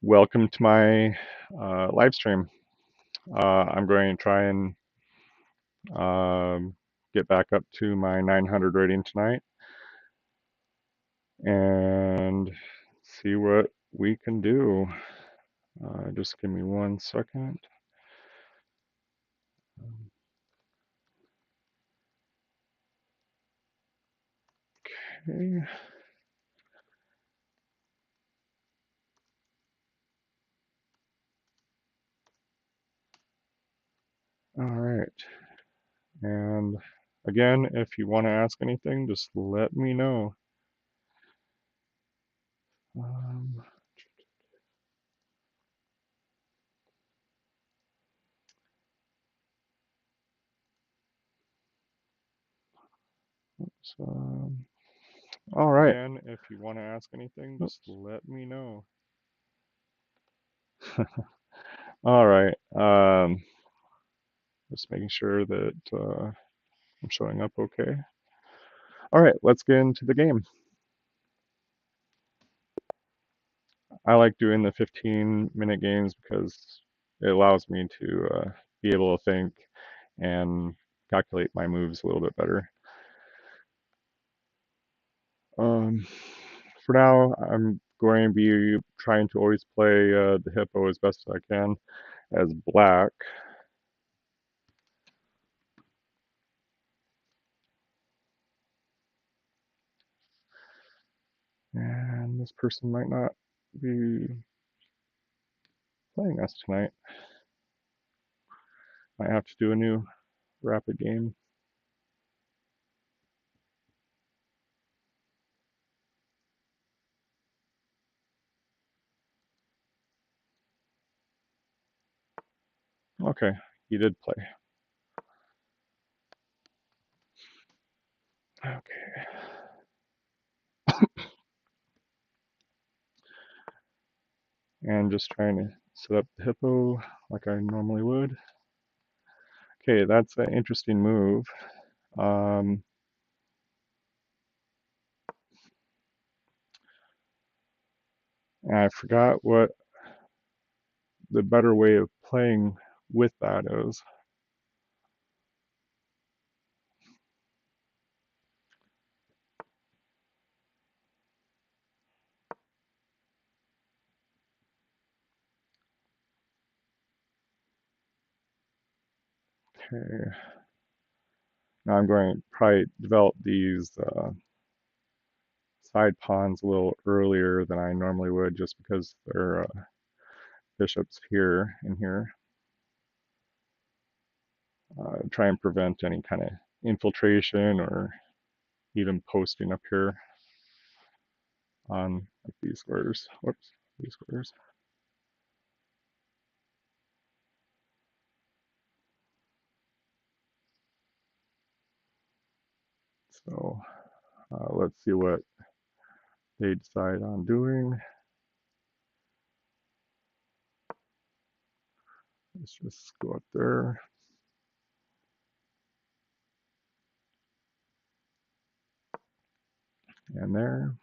Welcome to my live stream. I'm going to try and get back up to my 900 rating tonight and see what we can do. Just give me 1 second. Okay. All right. And again, if you want to ask anything, just let me know. Um, oops, all right. And if you want to ask anything, just let me know. All right. Just making sure that I'm showing up okay. All right, let's get into the game. I like doing the 15-minute games because it allows me to be able to think and calculate my moves a little bit better. For now, I'm going to be trying to always play the hippo as best as I can as black. And this person might not be playing us tonight. Might have to do a new rapid game. Okay, he did play. Okay. And just trying to set up the hippo like I normally would. Okay, that's an interesting move. And I forgot what the better way of playing with that is. Okay, now I'm going to probably develop these side pawns a little earlier than I normally would just because there are bishops here and here. Try and prevent any kind of infiltration or even posting up here on like these squares. Whoops, these squares. So let's see what they decide on doing. Let's just go up there. And there.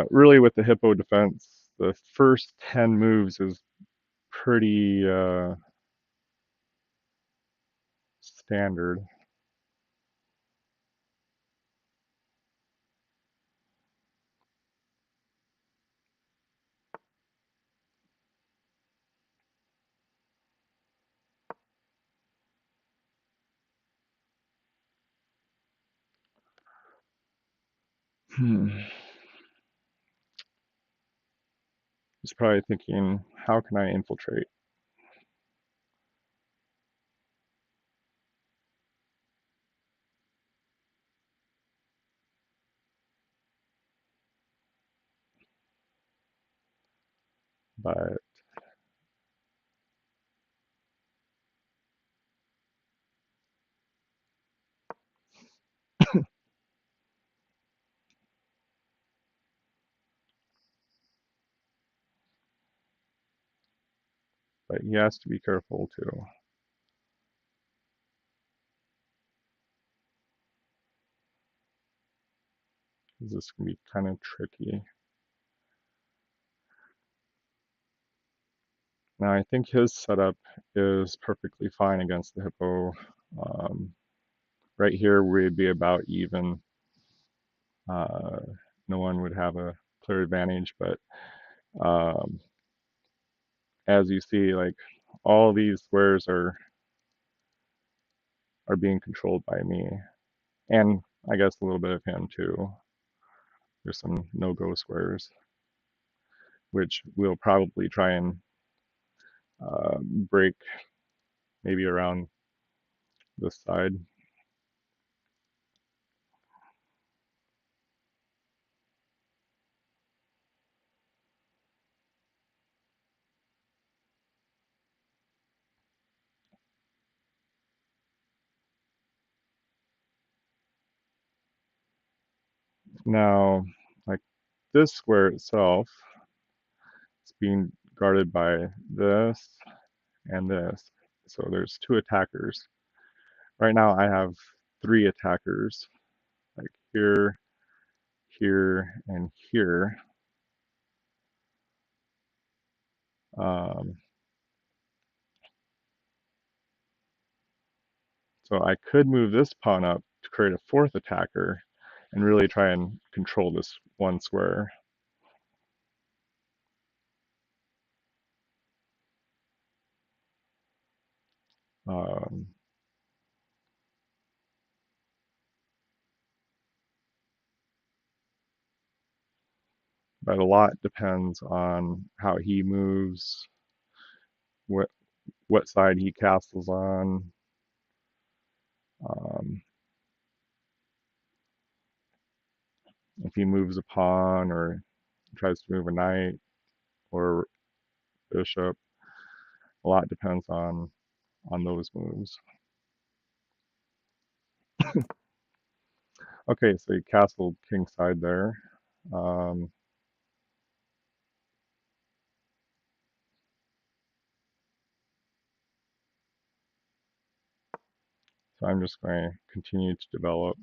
Really with the hippo defense, the first 10 moves is pretty standard. He's probably thinking, how can I infiltrate? But he has to be careful too. This can be kind of tricky. Now I think his setup is perfectly fine against the hippo. Um, right here we'd be about even. Uh, no one would have a clear advantage, but um, as you see, like all these squares are being controlled by me, and I guess a little bit of him too. There's some no-go squares, which we'll probably try and break maybe around this side. Now, like this square itself, it's being guarded by this and this. So there's two attackers. Right now I have three attackers, like here, here, and here. Um, so I could move this pawn up to create a fourth attacker and really try and control this one square. Um, but a lot depends on how he moves, what side he castles on. Um, if he moves a pawn or tries to move a knight or bishop, a lot depends on those moves. Okay, so he castled king side there. Um, so I'm just going to continue to develop.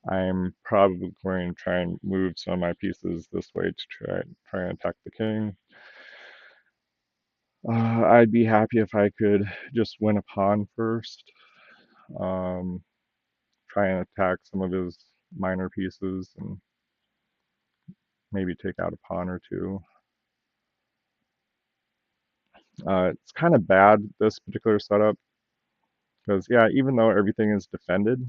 I'm probably going to try and move some of my pieces this way to try and attack the king. I'd be happy if I could just win a pawn first. Um, try and attack some of his minor pieces and maybe take out a pawn or two. It's kind of bad, this particular setup, because yeah, even though everything is defended,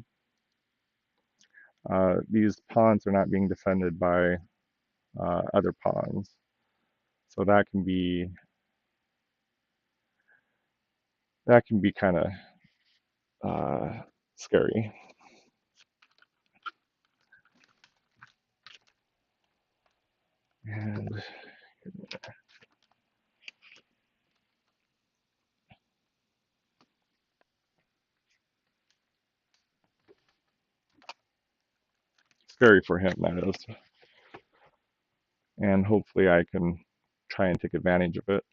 these pawns are not being defended by other pawns. So that can be kind of scary. And scary for him, that is. And hopefully I can try and take advantage of it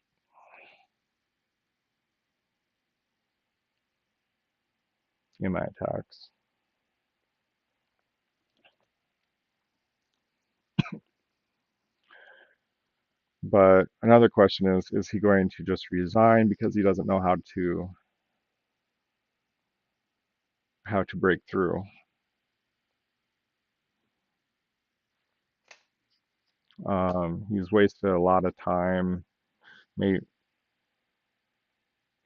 in my attacks. But another question is he going to just resign because he doesn't know how to break through? He's wasted a lot of time. Maybe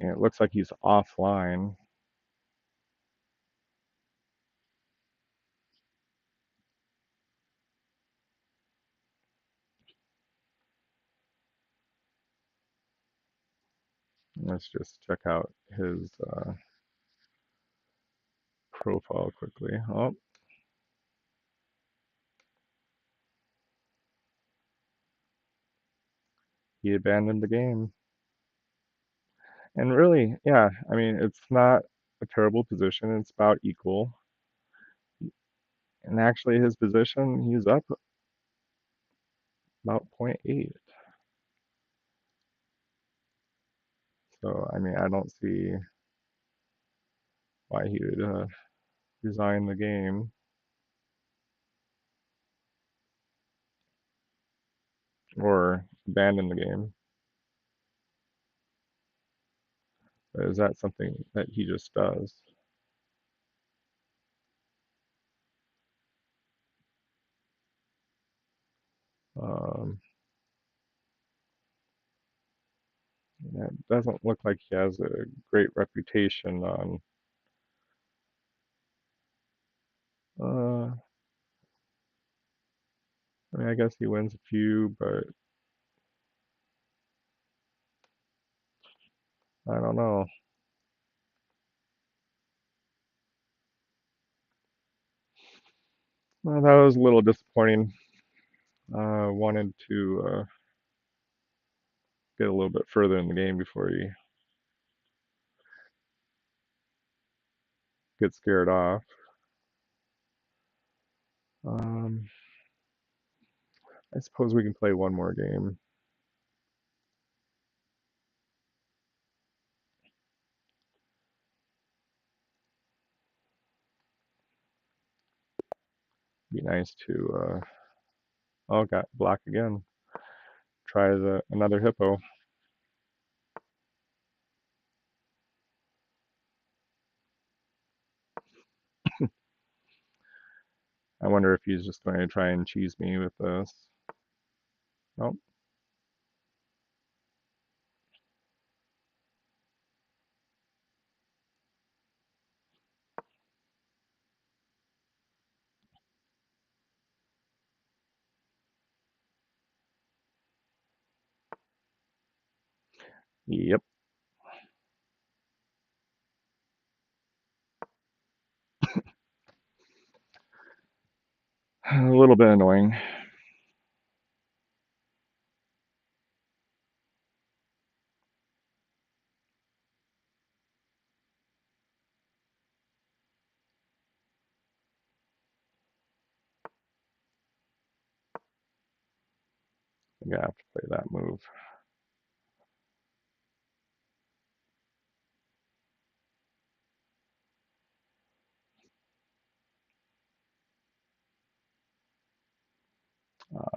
it looks like he's offline. Let's just check out his profile quickly. Oh, he abandoned the game. And really, yeah, I mean, it's not a terrible position. It's about equal. And actually, his position, he's up about 0.8. So, I mean, I don't see why he would resign the game. or abandon the game. But is that something that he just does? Um, it doesn't look like he has a great reputation on. I mean, I guess he wins a few, but I don't know. Well, that was a little disappointing. Wanted to get a little bit further in the game before he gets scared off. Um, I suppose we can play one more game. Be nice to. Oh, got black again. Try another hippo. I wonder if he's just going to try and cheese me with this. Nope. Yep. A little bit annoying. I'm gonna have to play that move.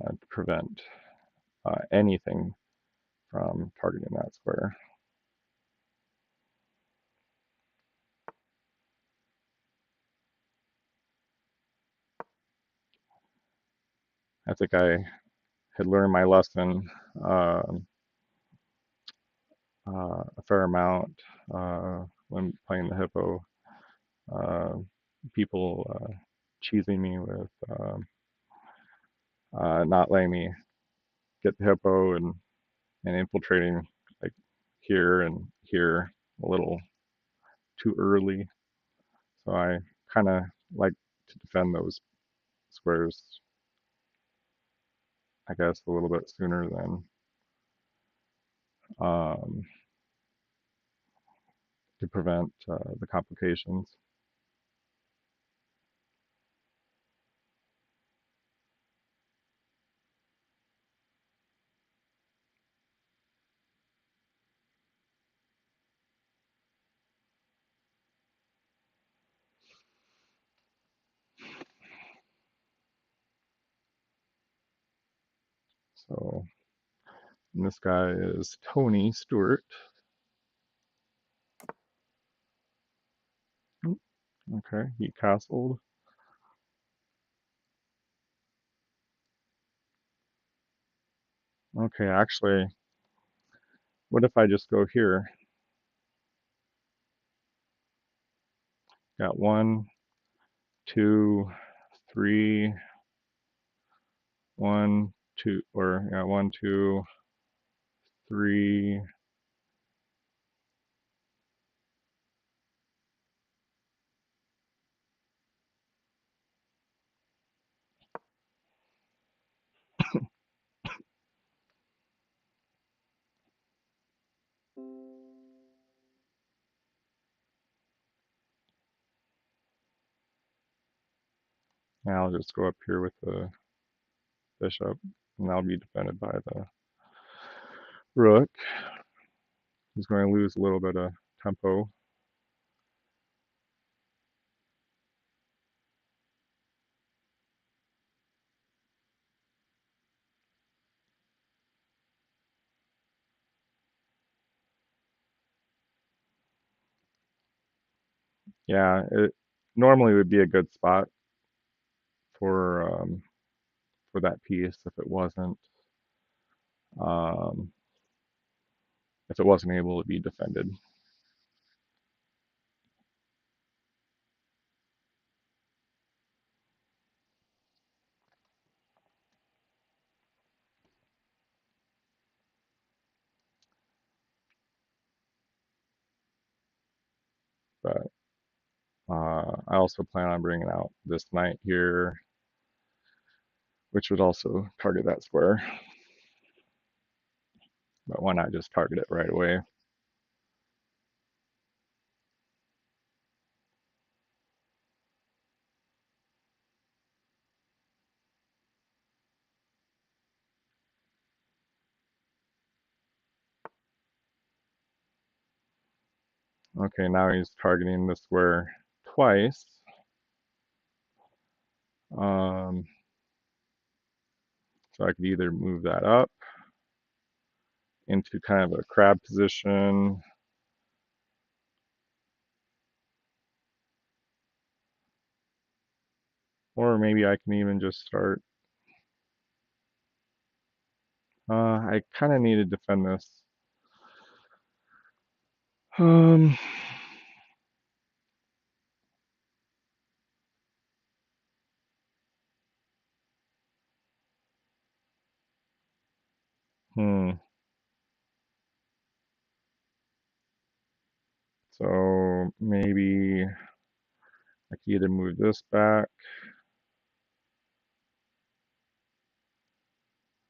To prevent anything from targeting that square. I think I had learned my lesson a fair amount when playing the hippo. People cheesing me with not letting me get the hippo and infiltrating like here and here a little too early. So I kind of like to defend those squares, I guess, a little bit sooner than um, to prevent the complications. So this guy is Tony Stewart. Okay, he castled. Okay, actually, what if I just go here? Got one, two, three, one, two, or yeah, one, two, three. Now I'll just go up here with the bishop, and I'll be defended by the rook. He's going to lose a little bit of tempo. Yeah, it normally would be a good spot for for that piece um, if it wasn't able to be defended. But I also plan on bringing out this knight here, which would also target that square. But why not just target it right away? Okay, now he's targeting the square twice. Um, so I could either move that up into kind of a crab position, or maybe I can even just start. I kind of need to defend this. Um, hmm. So maybe I can either move this back.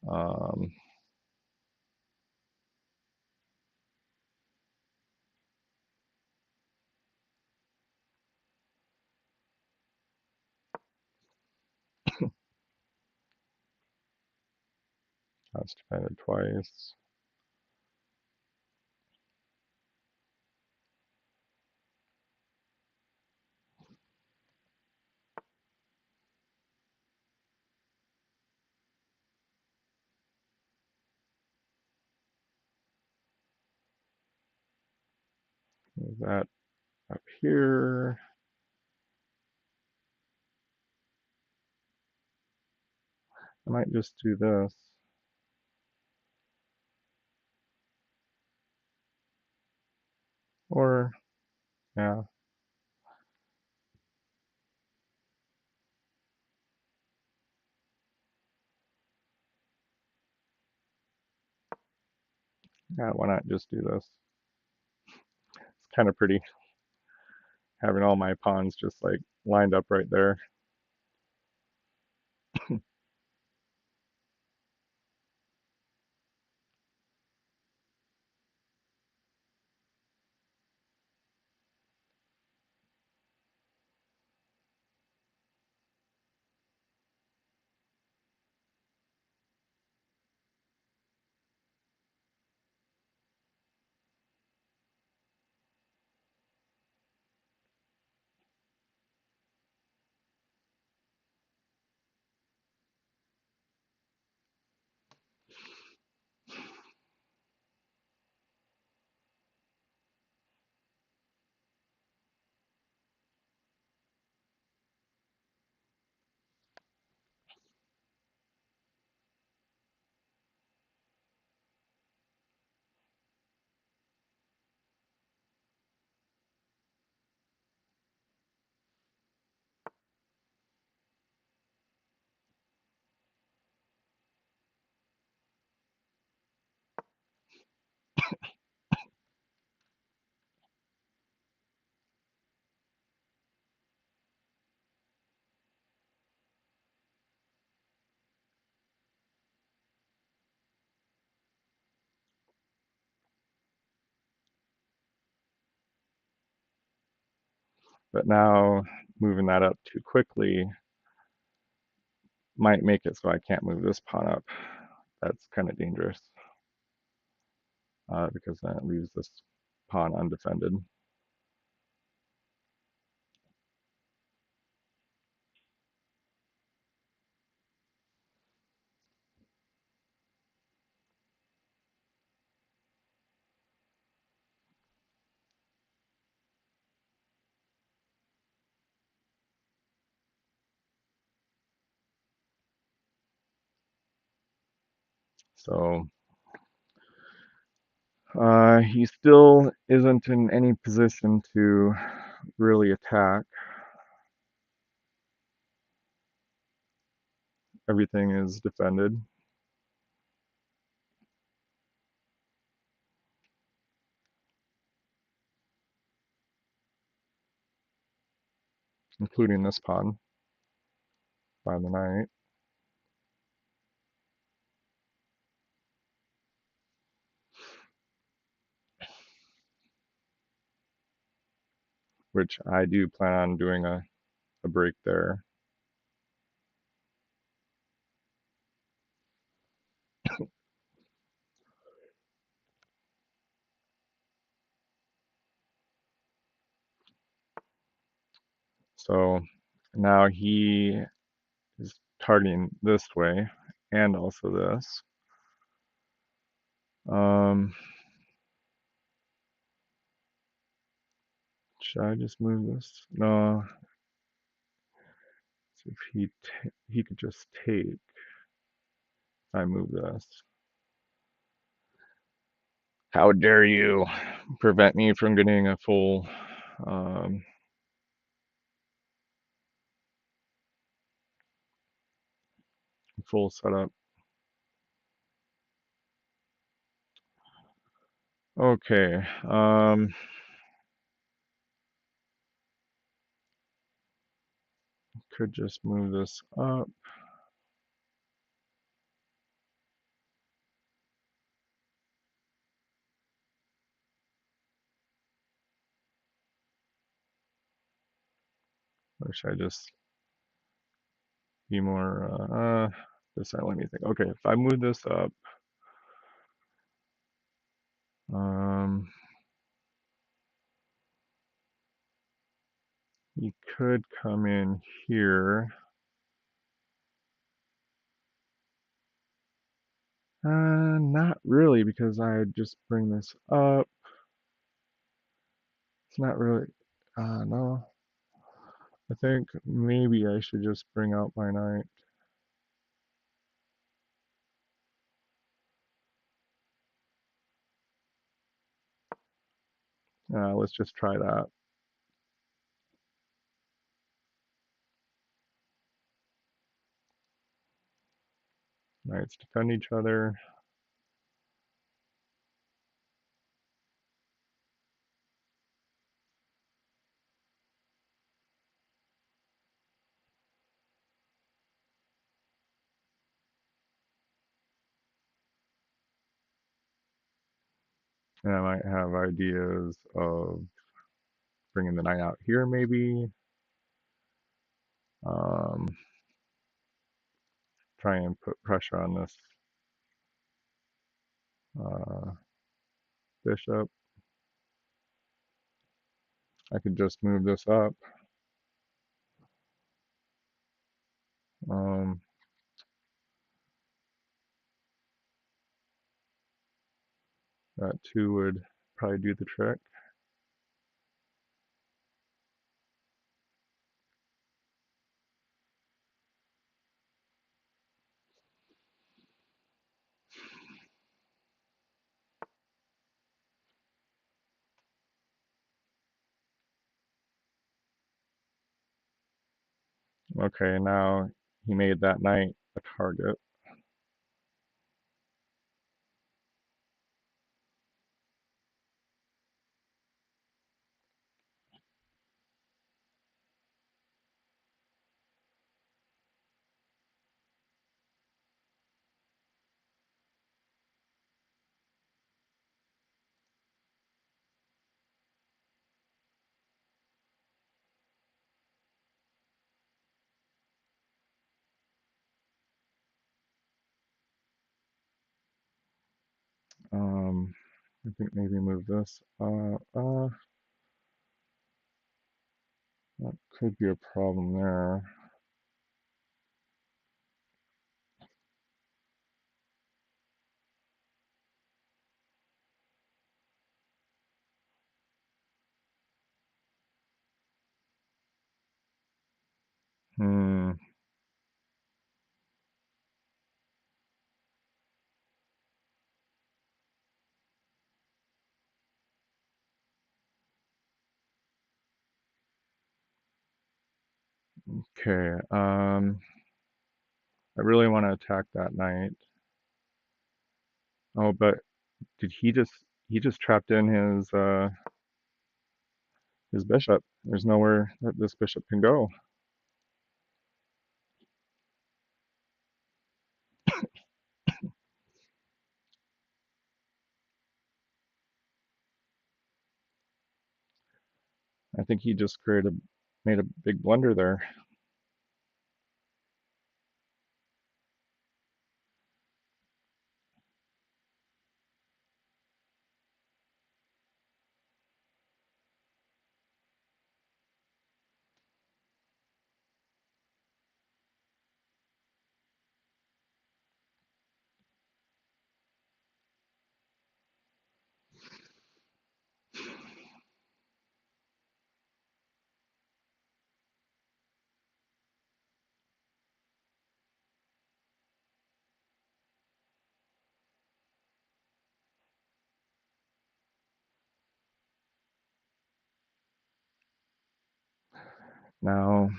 Um, that's defended twice. Move that up here. I might just do this. Or, yeah, yeah, why not just do this? It's kind of pretty having all my pawns just like lined up right there. But now moving that up too quickly might make it so I can't move this pawn up. That's kind of dangerous because then it leaves this pawn undefended. So he still isn't in any position to really attack. Everything is defended, including this pawn by the knight, which I do plan on doing a break there. So now he is targeting this way and also this. Um, should I just move this? No. So if he could just take, if I move this. How dare you prevent me from getting a um, full setup. Okay. Could just move this up. Or should I just be more, this not let me think. Okay, if I move this up, you could come in here. Not really, because I just bring this up. It's not really, no. I think maybe I should just bring out my knight. Let's just try that. Knights defend each other. And I might have ideas of bringing the knight out here, maybe. Um, try and put pressure on this uh, bishop. I could just move this up. Um, that two would probably do the trick. Okay, now he made that knight a target. I think maybe move this. That could be a problem there. Hmm. Okay. I really want to attack that knight. Oh, but did he just trapped in his bishop. There's nowhere that this bishop can go. I think he just made a big blunder there. Now,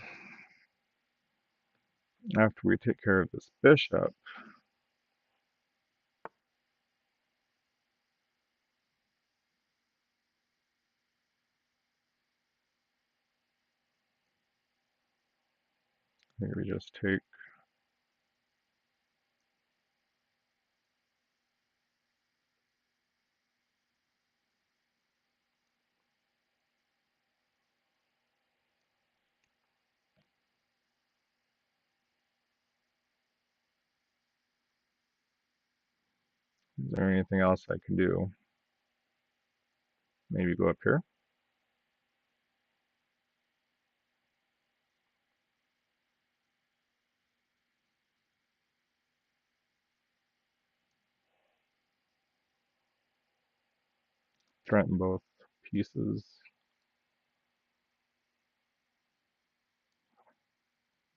after we take care of this bishop, maybe just take. Is there anything else I can do? Maybe go up here. Threaten both pieces.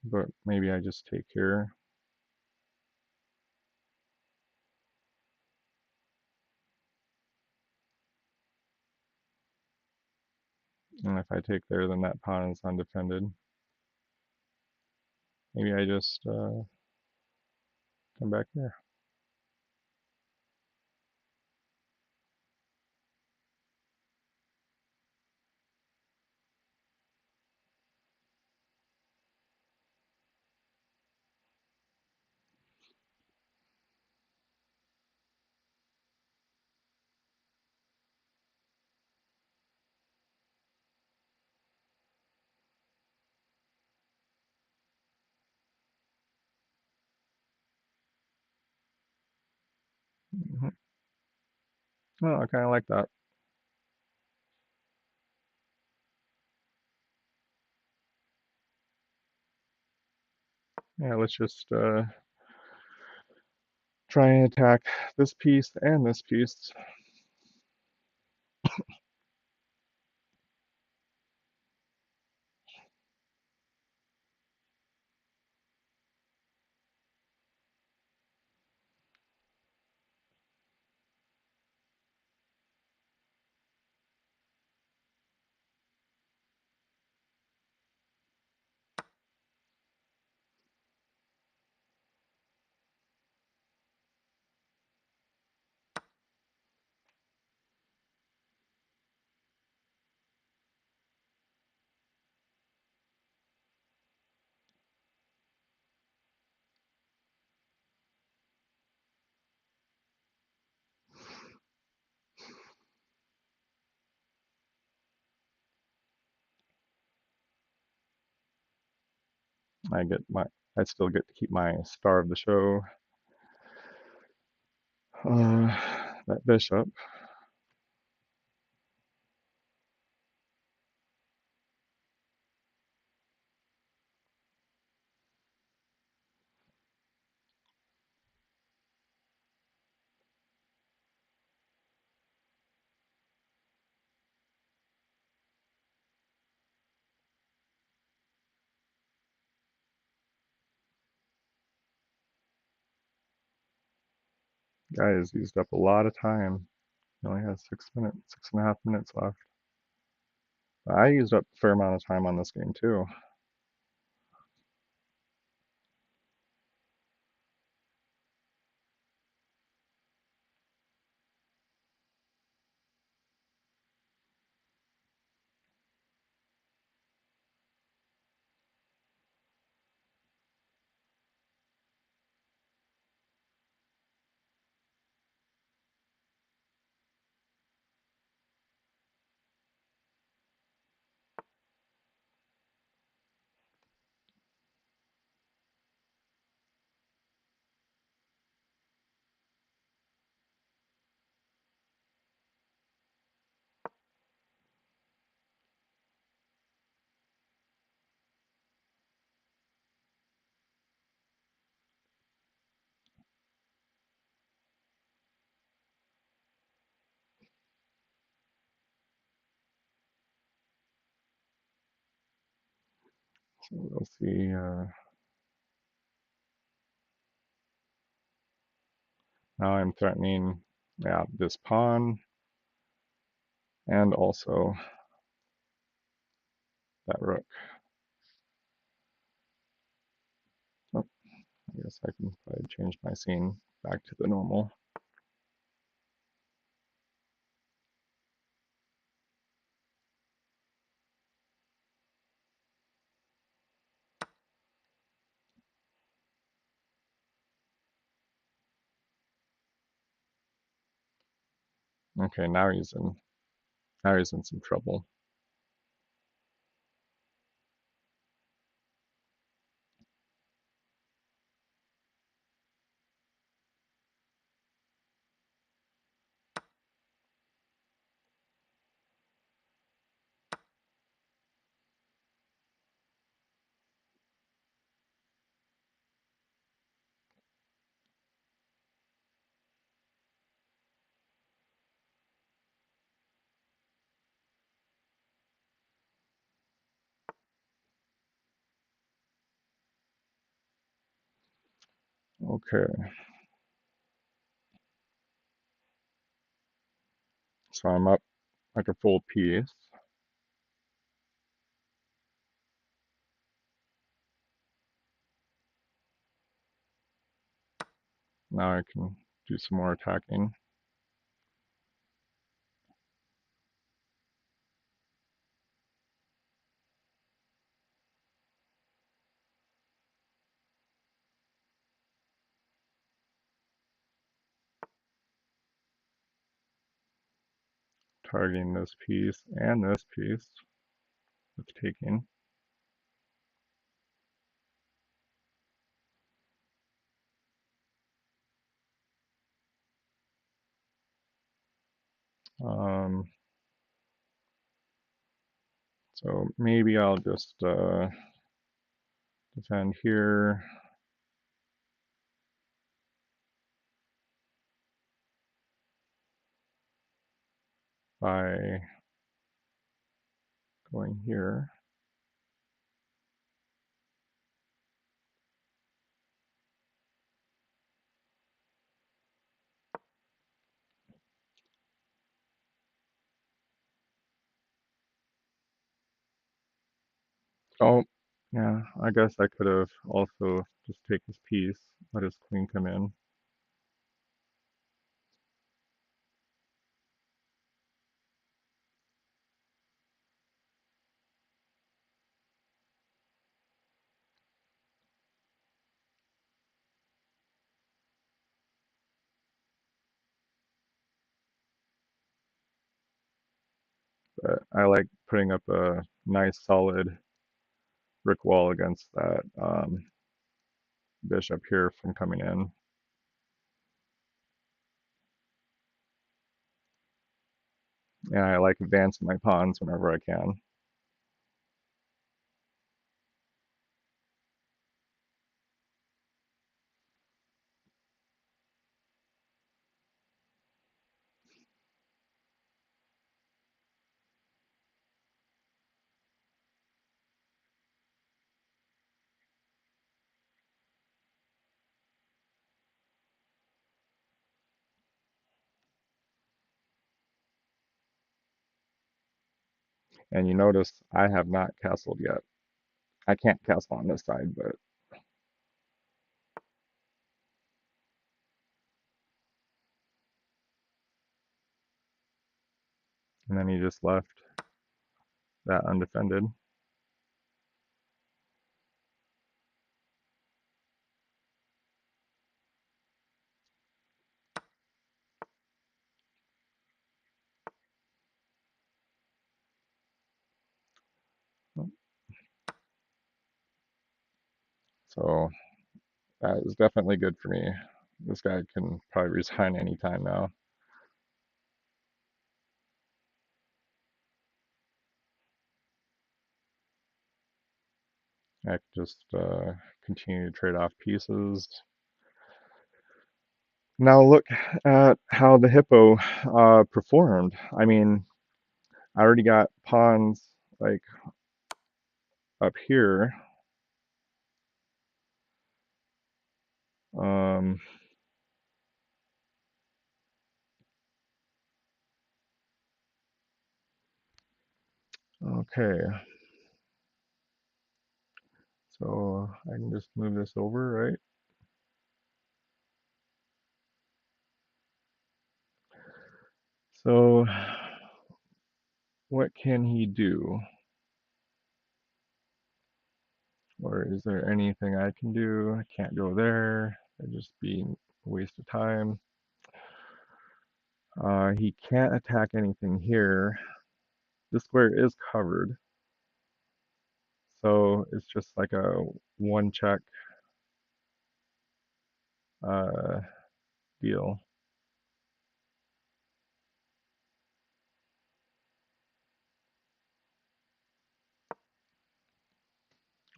But maybe I just take here. And if I take there, then that pawn is undefended. Maybe I just come back here. Mhm. Oh, I kind of like that. Yeah, let's just try and attack this piece and this piece. I get my, I still get to keep my star of the show. That bishop. Guy has used up a lot of time. He only has 6 minutes, 6.5 minutes left. I used up a fair amount of time on this game too. we'll see. Now I'm threatening, yeah, this pawn and also that rook. Oh, I guess I can probably change my scene back to the normal. Okay, now he's in some trouble. Okay, so I'm up like a full piece. Now I can do some more attacking. Targeting this piece and this piece with taking. So maybe I'll just defend here. By going here. Oh, yeah, I guess I could have also just take this piece, let his queen come in. But I like putting up a nice solid brick wall against that bishop here from coming in. And I like advancing my pawns whenever I can. And you notice I have not castled yet. I can't castle on this side, but and then he just left that undefended. So that is definitely good for me. This guy can probably resign anytime now. I could just continue to trade off pieces. Now look at how the hippo performed. I mean, I already got pawns like up here. Um, okay, so I can just move this over, right? So what can he do? Or is there anything I can do? I can't go there. It'd just be a waste of time. He can't attack anything here. This square is covered, so it's just like a one check uh, deal.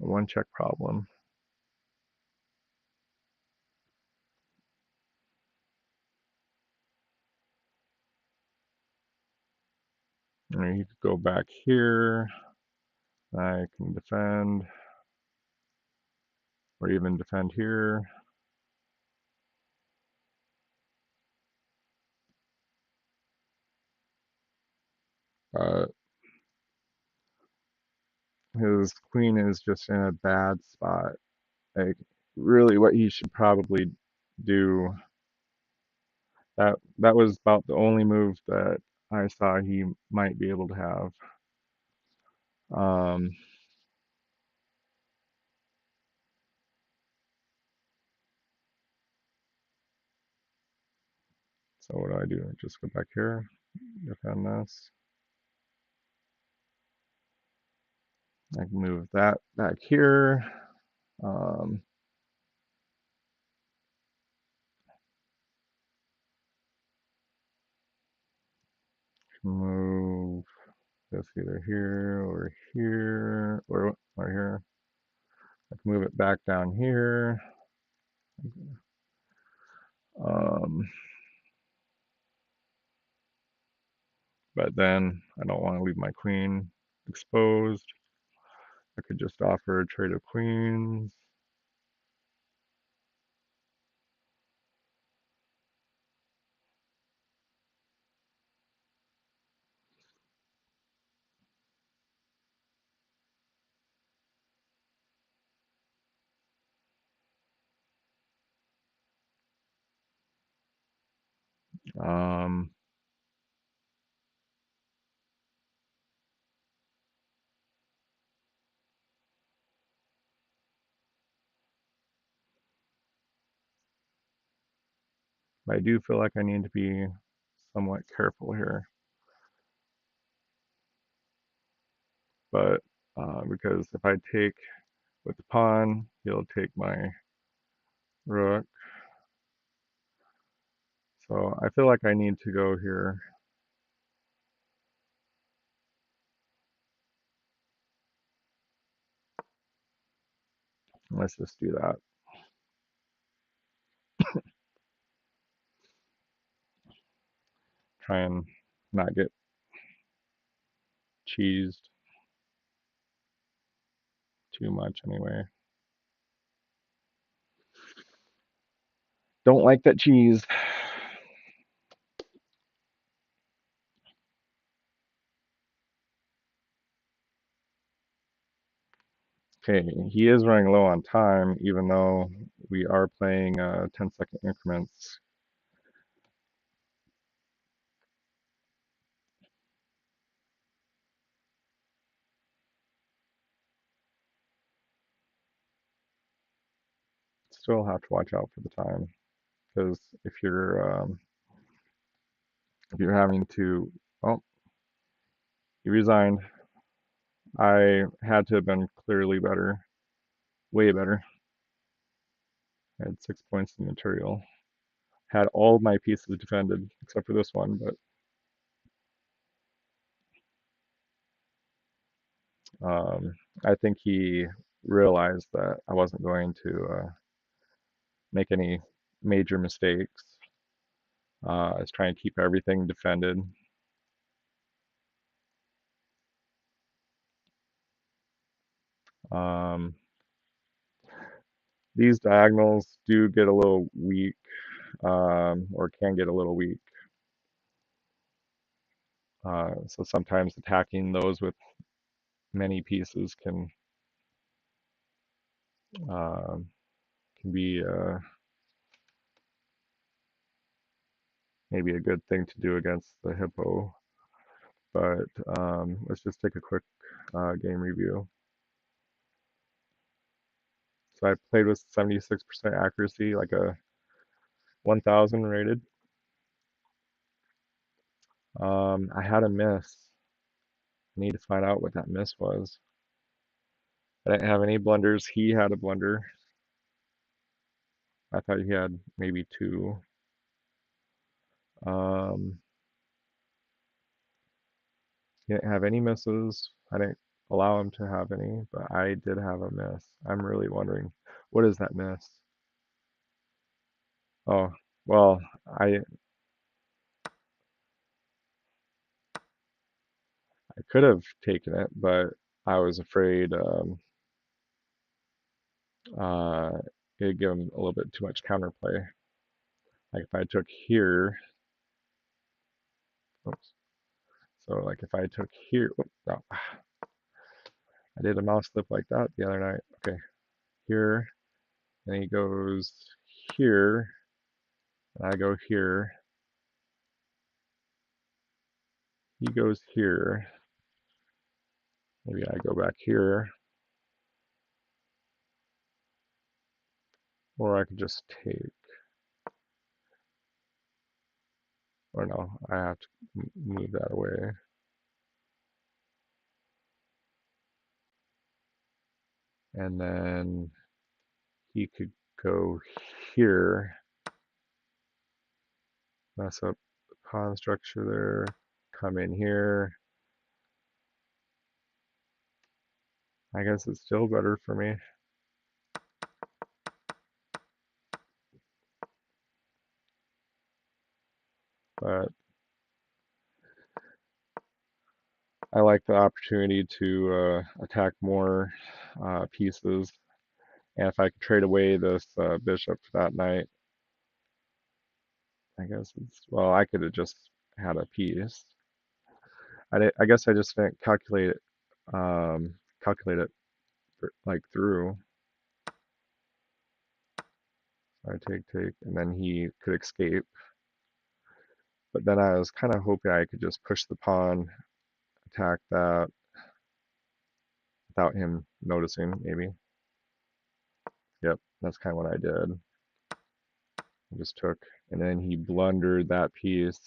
A one check problem. And he could go back here. I can defend, or even defend here. Uh, his queen is just in a bad spot. Like, really, what he should probably do. That was about the only move that I saw he might be able to have. Um, so what do? Just go back here, defend this. I can move that back here. Um, move this either here or here or here. I can move it back down here. Um, but then I don't want to leave my queen exposed. I could just offer a trade of queens. Um, I do feel like I need to be somewhat careful here, but because if I take with the pawn, he'll take my rook. So I feel like I need to go here. Let's just do that. Try and not get cheesed too much anyway. Don't like that cheese. Okay, he is running low on time, even though we are playing 10-second increments. Still have to watch out for the time, because if you're having to, oh, he resigned. I had to have been clearly better, way better. I had 6 points in material. Had all my pieces defended except for this one, but I think he realized that I wasn't going to make any major mistakes. I was trying to keep everything defended. Um, these diagonals do get a little weak, or can get a little weak. So sometimes attacking those with many pieces uh, can be maybe a good thing to do against the hippo. But let's just take a quick game review. So I played with 76% accuracy, like a 1000 rated. I had a miss. I need to find out what that miss was. I didn't have any blunders. He had a blunder. I thought he had maybe two. Um, he didn't have any misses. I didn't allow him to have any, but I did have a miss. I'm really wondering, what is that miss? Oh, well, I could have taken it, but I was afraid uh, it'd give him a little bit too much counterplay. Like if I took here, oops. So like if I took here, oops, no, I did a mouse flip like that the other night. Okay, here, and he goes here, and I go here. He goes here. Maybe I go back here, or I could just take. Or no, I have to move that away. And then he could go here, mess up the pawn structure there, come in here. I guess it's still better for me. But I like the opportunity to attack more pieces. And if I could trade away this bishop that night, I guess it's, well, I could have just had a piece. I guess I just didn't calculate it like through. I take, and then he could escape. But then I was kind of hoping I could just push the pawn, attack that without him noticing, maybe. Yep, that's kind of what I did. I just took, and then he blundered that piece.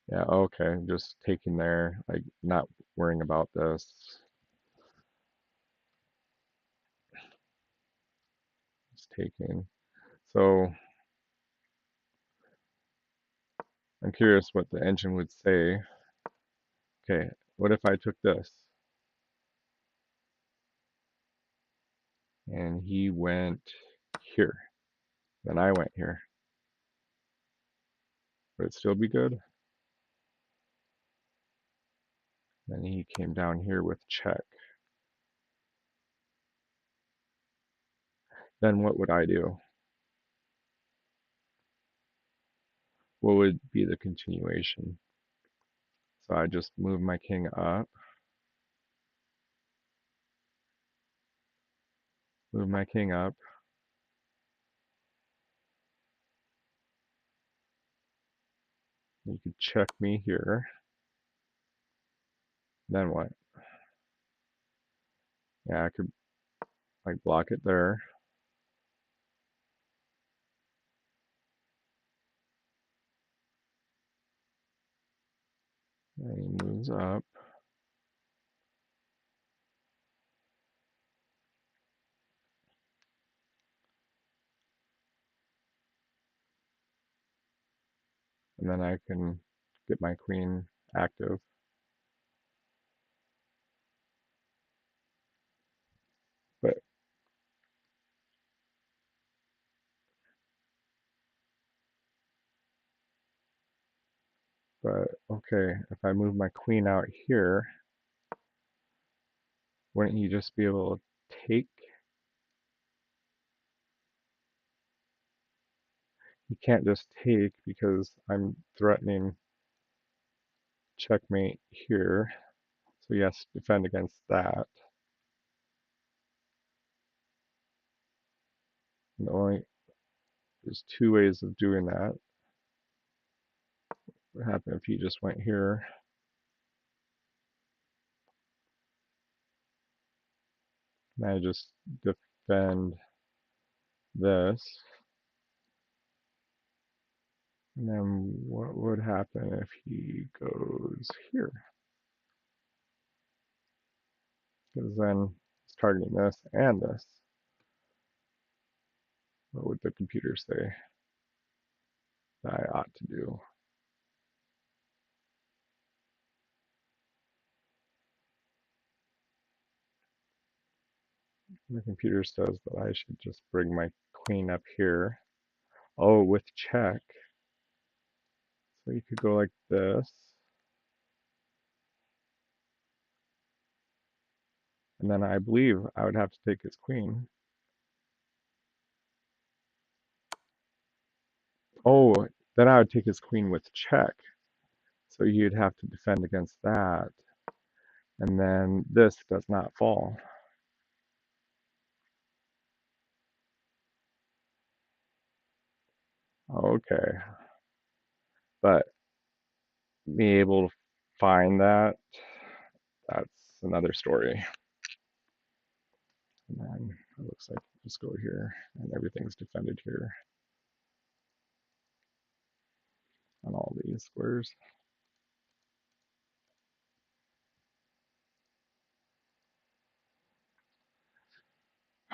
Yeah, okay, just taking there, like not worrying about this. Just taking. So I'm curious what the engine would say. Okay, what if I took this? And he went here. Then I went here. Would it still be good? Then he came down here with check. Then what would I do? What would be the continuation? So I just move my king up, move my king up. You could check me here. Then what? Yeah, I could like block it there. And he moves up. And then I can get my queen active. But But okay, if I move my queen out here, wouldn't he just be able to take? He can't just take because I'm threatening checkmate here. So he has to defend against that. And there's two ways of doing that. What happened if he just went here? And I just defend this. And then what would happen if he goes here? Because then it's targeting this and this. What would the computer say that I ought to do? The computer says that I should just bring my queen up here. Oh, with check. So you could go like this. And then I believe I would have to take his queen. Oh, then I would take his queen with check. So you'd have to defend against that. And then this does not fall. Okay. But being able to find that, that's another story. And then it looks like just go here and everything's defended here on all these squares.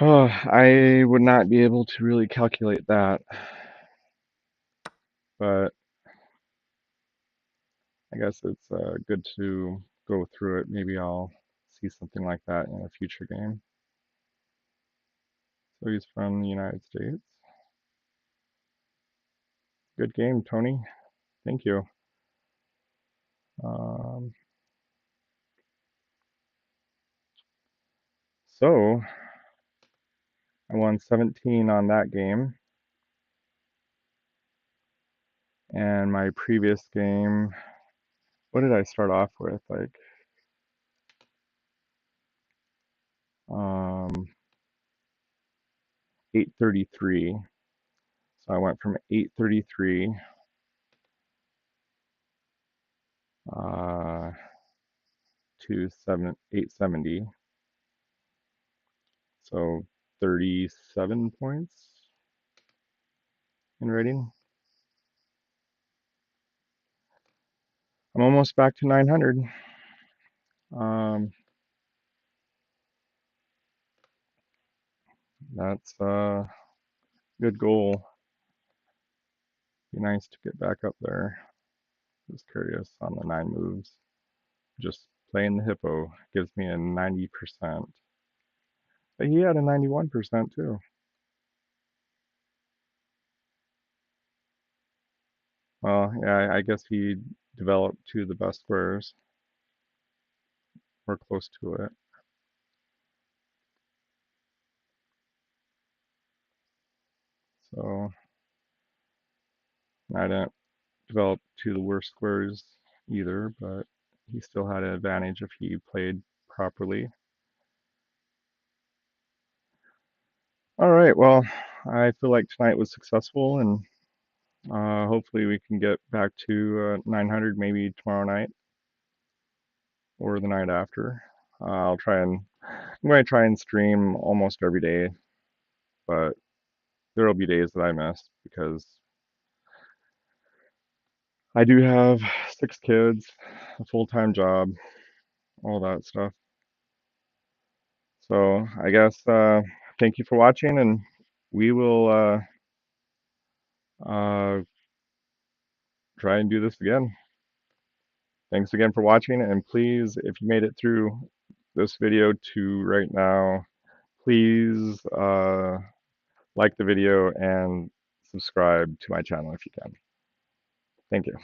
Oh, I would not be able to really calculate that, but I guess it's good to go through it. Maybe I'll see something like that in a future game. So he's from the United States. Good game, Tony. Thank you. Um, so I won 17 on that game. And my previous game, what did I start off with? Like, 833. So I went from 833 to 870. So 37 points in rating. I'm almost back to 900. That's a good goal. Be nice to get back up there. Just curious on the 9 moves. Just playing the hippo gives me a 90%. But he had a 91% too. Well, yeah, I guess he developed two of the best squares. We're close to it. So I didn't develop two of the worst squares either, but he still had an advantage if he played properly. All right, well, I feel like tonight was successful, and hopefully we can get back to 900 maybe tomorrow night or the night after. I'm going to try and stream almost every day, but there will be days that I miss because I do have 6 kids, a full-time job, all that stuff. So I guess thank you for watching, and we will try and do this again. Thanks again for watching, and please, if you made it through this video to right now, please like the video and subscribe to my channel if you can. Thank you.